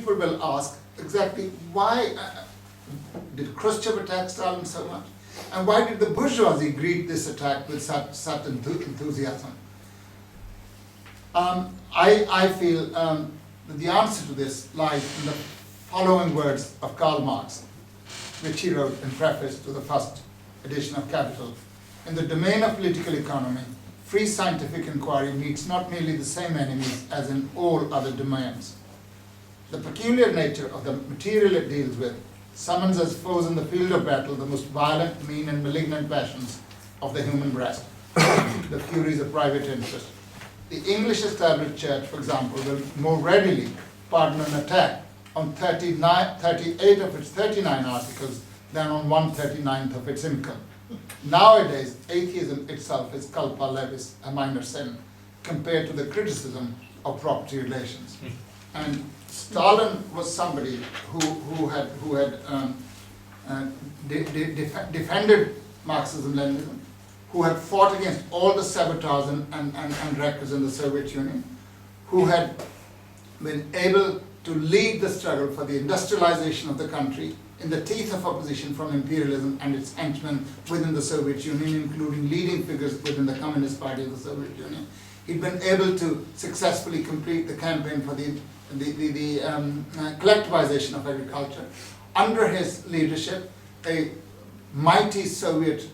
people will ask exactly why did Khrushchev attack Stalin so much? And why did the bourgeoisie greet this attack with such enthusiasm? I feel that the answer to this lies in the following words of Karl Marx, which he wrote in preface to the first edition of Capital. In the domain of political economy, free scientific inquiry meets not merely the same enemies as in all other domains. The peculiar nature of the material it deals with summons as foes in the field of battle the most violent, mean, and malignant passions of the human breast, the furies of private interest. The English established church, for example, will more readily pardon an attack on 38 of its 39 articles than on 1/39 of its income. Nowadays, atheism itself is culpa levis, a minor sin, compared to the criticism of property relations. And Stalin was somebody who had defended Marxism-Leninism, who had fought against all the sabotage and records in the Soviet Union, who had been able to lead the struggle for the industrialization of the country in the teeth of opposition from imperialism and its henchmen within the Soviet Union, including leading figures within the Communist Party of the Soviet Union. He'd been able to successfully complete the campaign for the collectivization of agriculture. Under his leadership, a mighty Soviet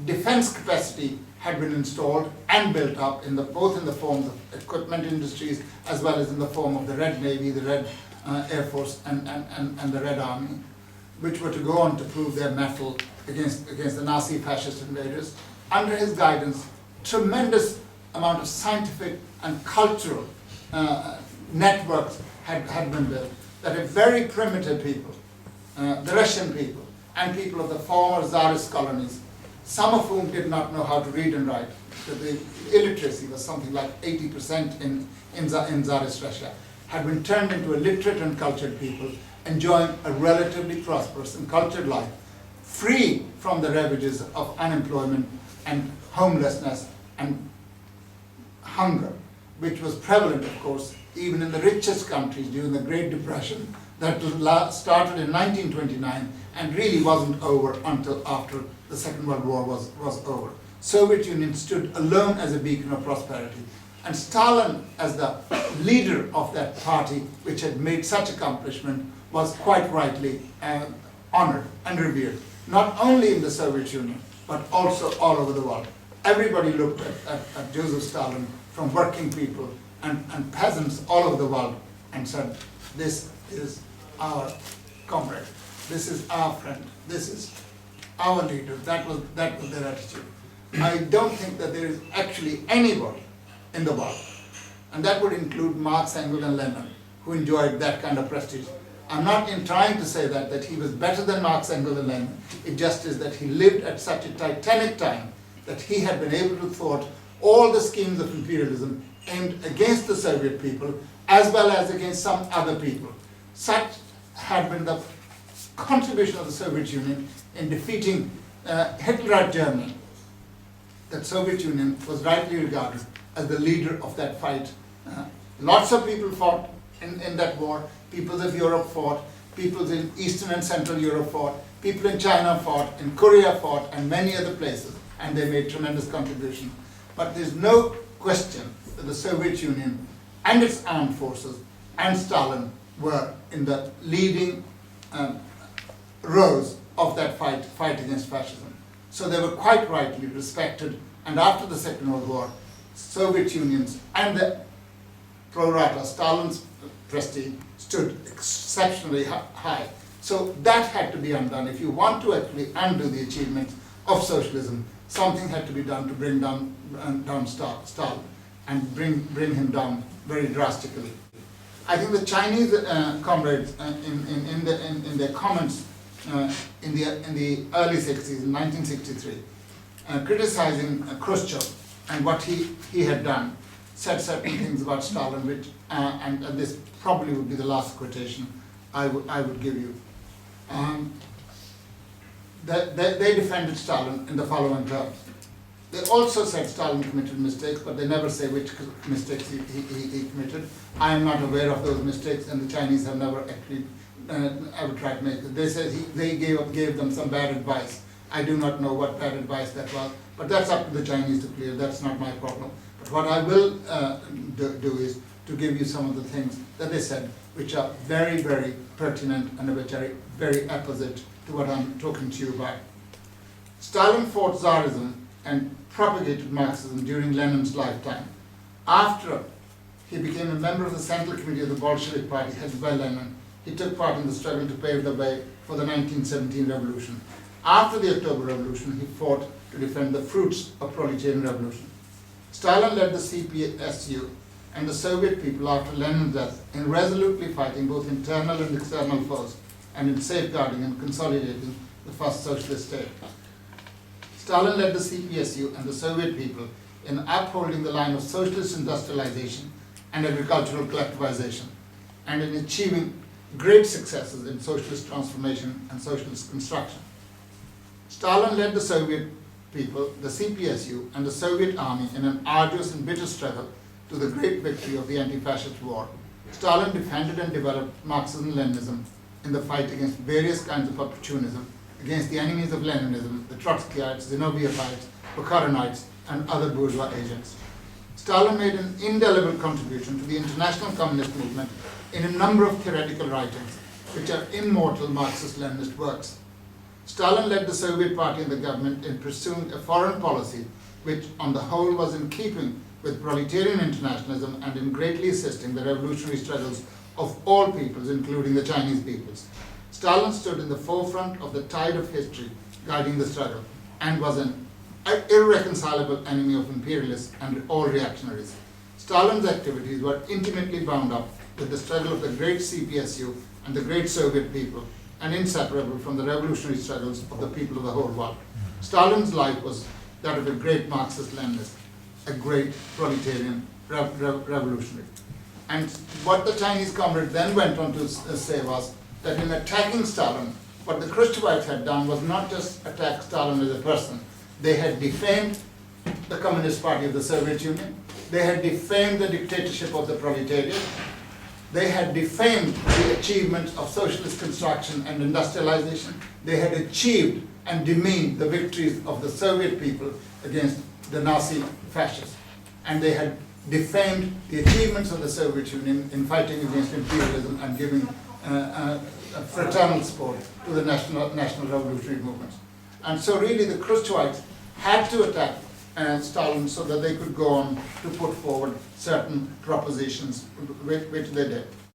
defense capacity had been installed and built up both in the form of equipment industries as well as in the form of the Red Navy, the Red Air Force, and the Red Army, which were to go on to prove their mettle against the Nazi fascist invaders. Under his guidance, tremendous amount of scientific and cultural networks had been built, that a very primitive people, the Russian people, and people of the former Tsarist colonies, some of whom did not know how to read and write. The illiteracy was something like 80% in Tsarist Russia, had been turned into a literate and cultured people, enjoying a relatively prosperous and cultured life, free from the ravages of unemployment and homelessness and hunger, which was prevalent, of course, even in the richest countries during the Great Depression that started in 1929 and really wasn't over until after the Second World War was over. Soviet Union stood alone as a beacon of prosperity. And Stalin, as the leader of that party which had made such accomplishment, was quite rightly honored and revered, not only in the Soviet Union, but also all over the world. Everybody looked at Joseph Stalin, from working people and peasants all over the world, and said, this is our comrade, this is our friend, this is our leader. That was their attitude. I don't think that there is actually anybody in the world, and that would include Marx, Engels, and Lennin, who enjoyed that kind of prestige. I'm not trying to say that he was better than Marx, Engels, and Lennin. It just is that he lived at such a titanic time that he had been able to thwart all the schemes of imperialism aimed against the Soviet people as well as against some other people. Such had been the contribution of the Soviet Union in defeating Hitlerite Germany, that Soviet Union was rightly regarded as the leader of that fight. Lots of people fought in that war. Peoples of Europe fought, peoples in Eastern and Central Europe fought, people in China fought, in Korea fought, and many other places, and they made tremendous contribution. But there's no question that the Soviet Union and its armed forces and Stalin were in the leading rows of that fight against fascism. So they were quite rightly respected, and after the Second World War, Soviet Unions and the pro rata Stalin's prestige stood exceptionally high. So that had to be undone. If you want to actually undo the achievements of socialism, something had to be done to bring down Stalin and bring him down very drastically. I think the Chinese comrades in their comments in the early 60s, in 1963, criticizing Khrushchev and what he had done, said certain things about Stalin, which, and this probably would be the last quotation I would give you. They defended Stalin in the following terms. They also said Stalin committed mistakes, but they never say which mistakes he committed. I am not aware of those mistakes, and the Chinese have never actually ever tried to make it. They said they gave them some bad advice. I do not know what bad advice that was, but that's up to the Chinese to clear. That's not my problem. But what I will do is to give you some of the things that they said, which are very, very pertinent and which are very opposite to what I'm talking to you about. Stalin fought Tsarism and propagated Marxism during Lenin's lifetime. After he became a member of the Central Committee of the Bolshevik Party headed by Lenin, he took part in the struggle to pave the way for the 1917 revolution. After the October Revolution, he fought to defend the fruits of proletarian revolution. Stalin led the CPSU and the Soviet people after Lenin's death in resolutely fighting both internal and external foes and in safeguarding and consolidating the first socialist state. Stalin led the CPSU and the Soviet people in upholding the line of socialist industrialization and agricultural collectivization, and in achieving great successes in socialist transformation and socialist construction. Stalin led the Soviet people, the CPSU, and the Soviet army in an arduous and bitter struggle to the great victory of the anti-fascist war. Stalin defended and developed Marxism-Leninism in the fight against various kinds of opportunism, against the enemies of Leninism, the Trotskyites, Zinovievites, Bukharinites, and other bourgeois agents. Stalin made an indelible contribution to the international communist movement in a number of theoretical writings, which are immortal Marxist-Leninist works. Stalin led the Soviet Party and the government in pursuing a foreign policy which, on the whole, was in keeping with proletarian internationalism and in greatly assisting the revolutionary struggles of all peoples, including the Chinese peoples. Stalin stood in the forefront of the tide of history guiding the struggle and was an irreconcilable enemy of imperialists and all reactionaries. Stalin's activities were intimately bound up with the struggle of the great CPSU and the great Soviet people, and inseparable from the revolutionary struggles of the people of the whole world. Stalin's life was that of a great Marxist-Leninist, a great proletarian revolutionary. And what the Chinese comrade then went on to say was that in attacking Stalin, what the Khrushchevites had done was not just attack Stalin as a person. They had defamed the Communist Party of the Soviet Union. They had defamed the dictatorship of the proletariat. They had defamed the achievements of socialist construction and industrialization. They had achieved and demeaned the victories of the Soviet people against the Nazi fascists. And they had defamed the achievements of the Soviet Union in fighting against imperialism and giving fraternal support to the national revolutionary movements. And so really the Khrushchevites had to attack Stalin so that they could go on to put forward certain propositions, which they did.